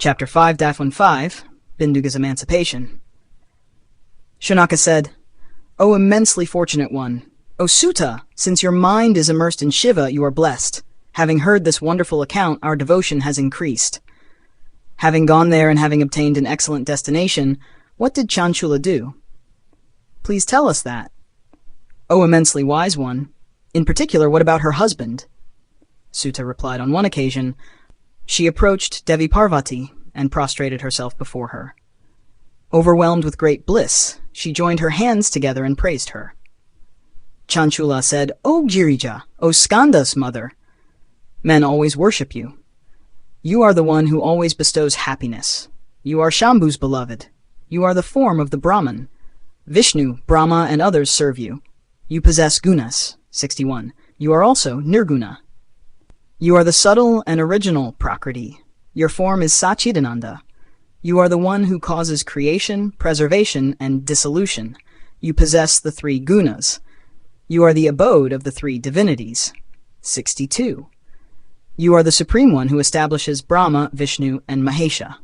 Chapter 5-15, Binduga's Emancipation. Shunaka said, "O immensely fortunate one, O Sutta, since your mind is immersed in Shiva, you are blessed. Having heard this wonderful account, our devotion has increased. Having gone there and having obtained an excellent destination, what did Chanchula do?" "Please tell us that." "O immensely wise one, in particular, what about her husband?" Sutta replied, "On one occasion, she approached Devi Parvati and prostrated herself before her. Overwhelmed with great bliss, she joined her hands together and praised her. Chanchula said, 'O Girija, O Skanda's mother, men always worship you. You are the one who always bestows happiness. You are Shambhu's beloved. You are the form of the Brahman. Vishnu, Brahma, and others serve you. You possess gunas, 61. You are also nirguna. You are the subtle and original Prakriti. Your form is Satchidananda. You are the one who causes creation, preservation, and dissolution. You possess the three gunas. You are the abode of the three divinities, 62. You are the Supreme One who establishes Brahma, Vishnu, and Mahesha."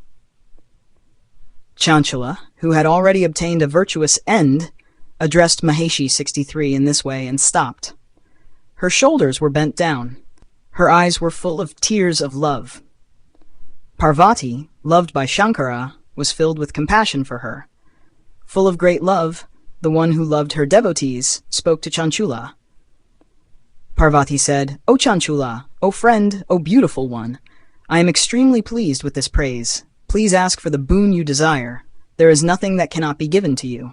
Chanchula, who had already obtained a virtuous end, addressed Maheshi, 63, in this way and stopped. Her shoulders were bent down. Her eyes were full of tears of love. Parvati, loved by Shankara, was filled with compassion for her. Full of great love, the one who loved her devotees spoke to Chanchula. Parvati said, "O Chanchula, O friend, O beautiful one, I am extremely pleased with this praise. Please ask for the boon you desire. There is nothing that cannot be given to you."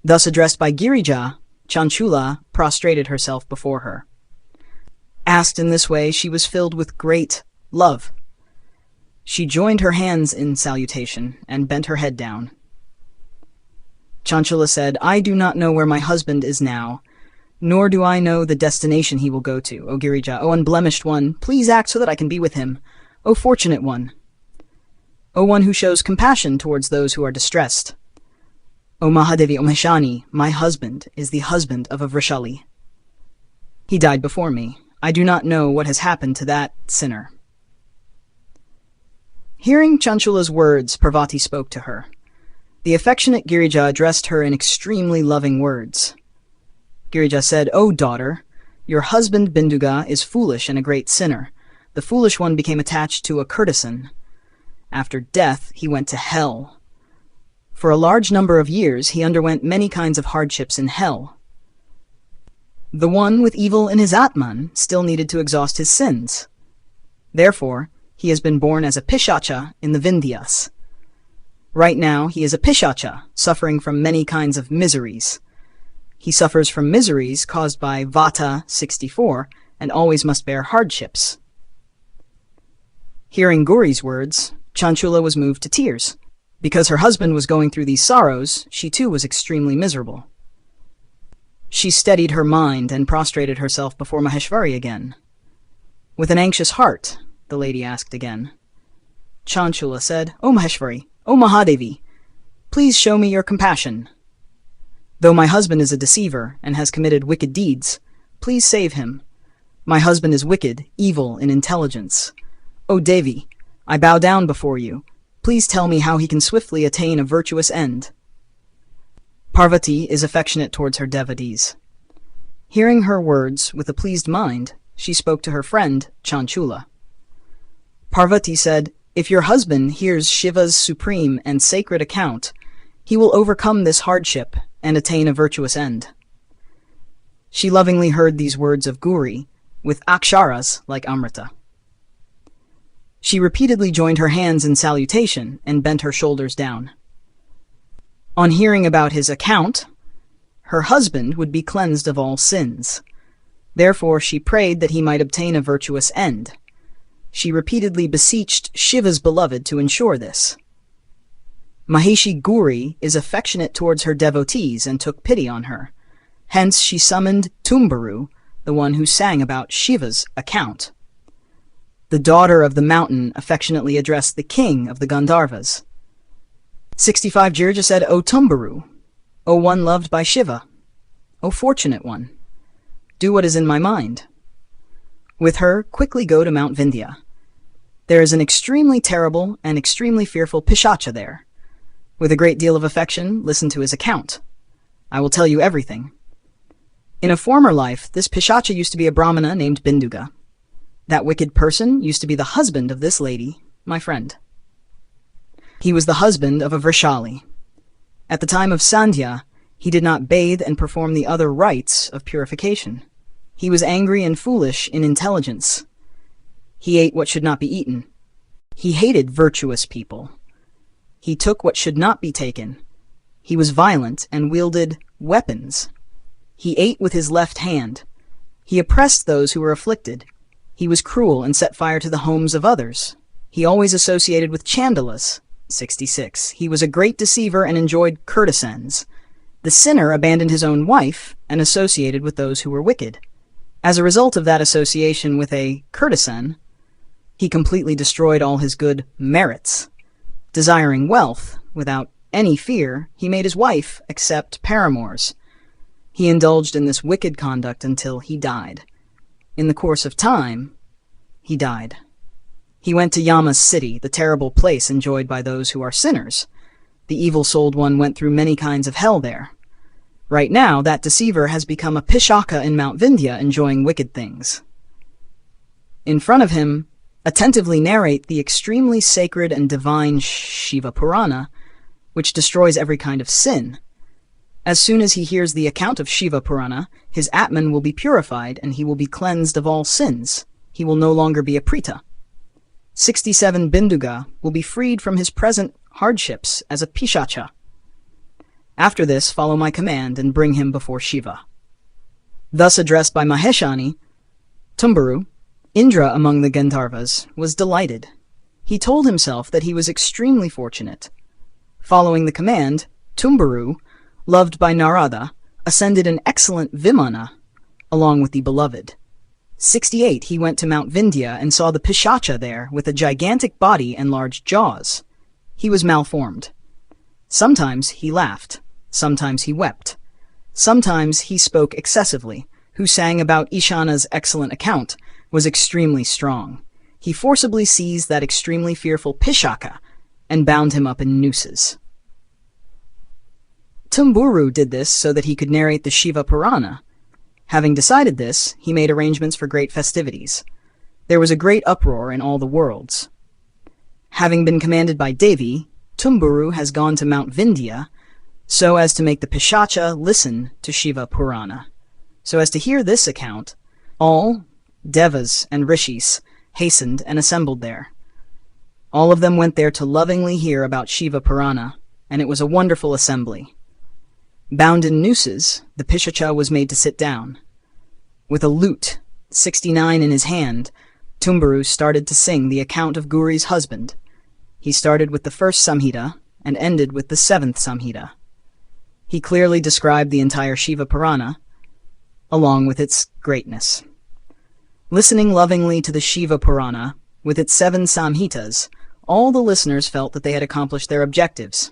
Thus addressed by Girija, Chanchula prostrated herself before her. Asked in this way, she was filled with great love. She joined her hands in salutation and bent her head down. Chanchula said, "I do not know where my husband is now, nor do I know the destination he will go to. O Girija, O unblemished one, please act so that I can be with him. O fortunate one. O one who shows compassion towards those who are distressed. O Mahadevi, O Maheshani, my husband is the husband of a Vrishali. He died before me. I do not know what has happened to that sinner." Hearing Chanchula's words, Parvati spoke to her. The affectionate Girija addressed her in extremely loving words. Girija said, "O daughter, your husband Binduga is foolish and a great sinner. The foolish one became attached to a courtesan. After death, he went to hell. For a large number of years, he underwent many kinds of hardships in hell. The one with evil in his Atman still needed to exhaust his sins. Therefore, he has been born as a Pishacha in the Vindhyas. Right now, he is a Pishacha, suffering from many kinds of miseries. He suffers from miseries caused by Vata, 64, and always must bear hardships." Hearing Gauri's words, Chanchula was moved to tears. Because her husband was going through these sorrows, she too was extremely miserable. She steadied her mind and prostrated herself before Maheshwari again. With an anxious heart, the lady asked again. Chanchula said, "O Maheshwari, O Mahadevi, please show me your compassion. Though my husband is a deceiver and has committed wicked deeds, please save him. My husband is wicked, evil in intelligence. O Devi, I bow down before you. Please tell me how he can swiftly attain a virtuous end." Parvati is affectionate towards her devotees. Hearing her words with a pleased mind, she spoke to her friend, Chanchula. Parvati said, "If your husband hears Shiva's supreme and sacred account, he will overcome this hardship and attain a virtuous end." She lovingly heard these words of Gauri, with aksharas like Amrita. She repeatedly joined her hands in salutation and bent her shoulders down. On hearing about his account, her husband would be cleansed of all sins. Therefore she prayed that he might obtain a virtuous end. She repeatedly beseeched Shiva's beloved to ensure this. Maheshi Gauri is affectionate towards her devotees and took pity on her. Hence she summoned Tumbaru, the one who sang about Shiva's account. The daughter of the mountain affectionately addressed the king of the Gandharvas. 65 Girija said, "O Tumbaru, O one loved by Shiva, O fortunate one, do what is in my mind. With her, quickly go to Mount Vindhya. There is an extremely terrible and extremely fearful Pishacha there. With a great deal of affection, listen to his account. I will tell you everything. In a former life, this Pishacha used to be a Brahmana named Binduga. That wicked person used to be the husband of this lady, my friend. He was the husband of a Vrishali. At the time of Sandhya, he did not bathe and perform the other rites of purification. He was angry and foolish in intelligence. He ate what should not be eaten. He hated virtuous people. He took what should not be taken. He was violent and wielded weapons. He ate with his left hand. He oppressed those who were afflicted. He was cruel and set fire to the homes of others. He always associated with Chandalas. 66. He was a great deceiver and enjoyed courtesans. The sinner abandoned his own wife and associated with those who were wicked. As a result of that association with a courtesan, he completely destroyed all his good merits. Desiring wealth, without any fear, he made his wife accept paramours. He indulged in this wicked conduct until he died. In the course of time, he died. He went to Yama's city, the terrible place enjoyed by those who are sinners. The evil-souled one went through many kinds of hell there. Right now, that deceiver has become a Pishaka in Mount Vindhya, enjoying wicked things. In front of him, attentively narrate the extremely sacred and divine Shiva Purana, which destroys every kind of sin. As soon as he hears the account of Shiva Purana, his Atman will be purified and he will be cleansed of all sins. He will no longer be a Prita. 67 Binduga will be freed from his present hardships as a Pishacha. After this, follow my command and bring him before Shiva. Thus addressed by Maheshani, Tumburu, Indra among the Gandharvas, was delighted. He told himself that he was extremely fortunate. Following the command, Tumburu, loved by Narada, ascended an excellent Vimana, along with the beloved. 68 He went to Mount Vindhya and saw the Pishacha there, with a gigantic body and large jaws. He was malformed. Sometimes he laughed. Sometimes he wept. Sometimes he spoke excessively. Who sang about Ishana's excellent account was extremely strong. He forcibly seized that extremely fearful Pishaka and bound him up in nooses. Tumburu did this so that he could narrate the Shiva Purana. Having decided this, he made arrangements for great festivities. There was a great uproar in all the worlds. Having been commanded by Devi, Tumburu has gone to Mount Vindhya so as to make the Pishacha listen to Shiva Purana. So as to hear this account, all Devas and Rishis hastened and assembled there. All of them went there to lovingly hear about Shiva Purana, and it was a wonderful assembly. Bound in nooses, the Pishacha was made to sit down. With a lute, 69 in his hand, Tumburu started to sing the account of Gauri's husband. He started with the first Samhita and ended with the 7th Samhita. He clearly described the entire Shiva Purana, along with its greatness. Listening lovingly to the Shiva Purana, with its 7 Samhitas, all the listeners felt that they had accomplished their objectives.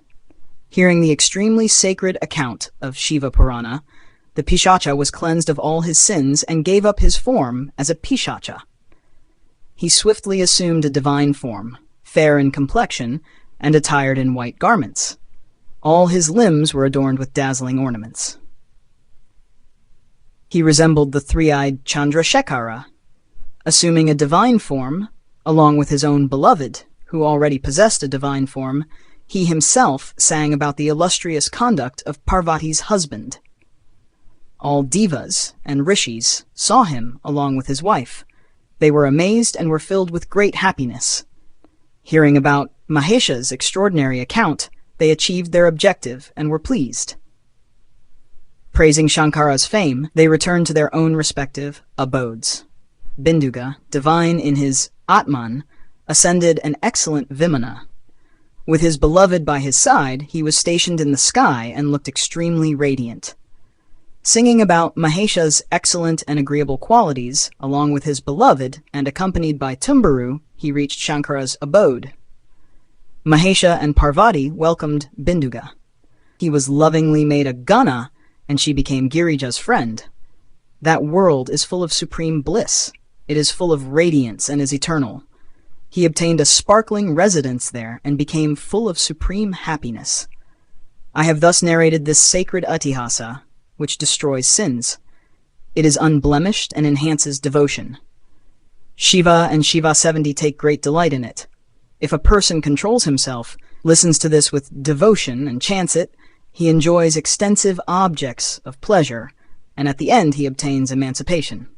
Hearing the extremely sacred account of Shiva Purana, the Pishacha was cleansed of all his sins and gave up his form as a Pishacha. He swiftly assumed a divine form, fair in complexion, and attired in white garments. All his limbs were adorned with dazzling ornaments. He resembled the three-eyed Chandrasekhara, assuming a divine form, along with his own beloved, who already possessed a divine form. He himself sang about the illustrious conduct of Parvati's husband. All Devas and Rishis saw him along with his wife. They were amazed and were filled with great happiness. Hearing about Mahesha's extraordinary account, they achieved their objective and were pleased. Praising Shankara's fame, they returned to their own respective abodes. Binduga, divine in his Atman, ascended an excellent Vimana. With his beloved by his side, he was stationed in the sky and looked extremely radiant. Singing about Mahesha's excellent and agreeable qualities, along with his beloved, and accompanied by Tumburu, he reached Shankara's abode. Mahesha and Parvati welcomed Binduga. He was lovingly made a Gana, and she became Girija's friend. That world is full of supreme bliss. It is full of radiance and is eternal. He obtained a sparkling residence there and became full of supreme happiness. I have thus narrated this sacred Atihasa, which destroys sins. It is unblemished and enhances devotion. Shiva and Shiva 70 take great delight in it. If a person controls himself, listens to this with devotion and chants it, he enjoys extensive objects of pleasure, and at the end he obtains emancipation.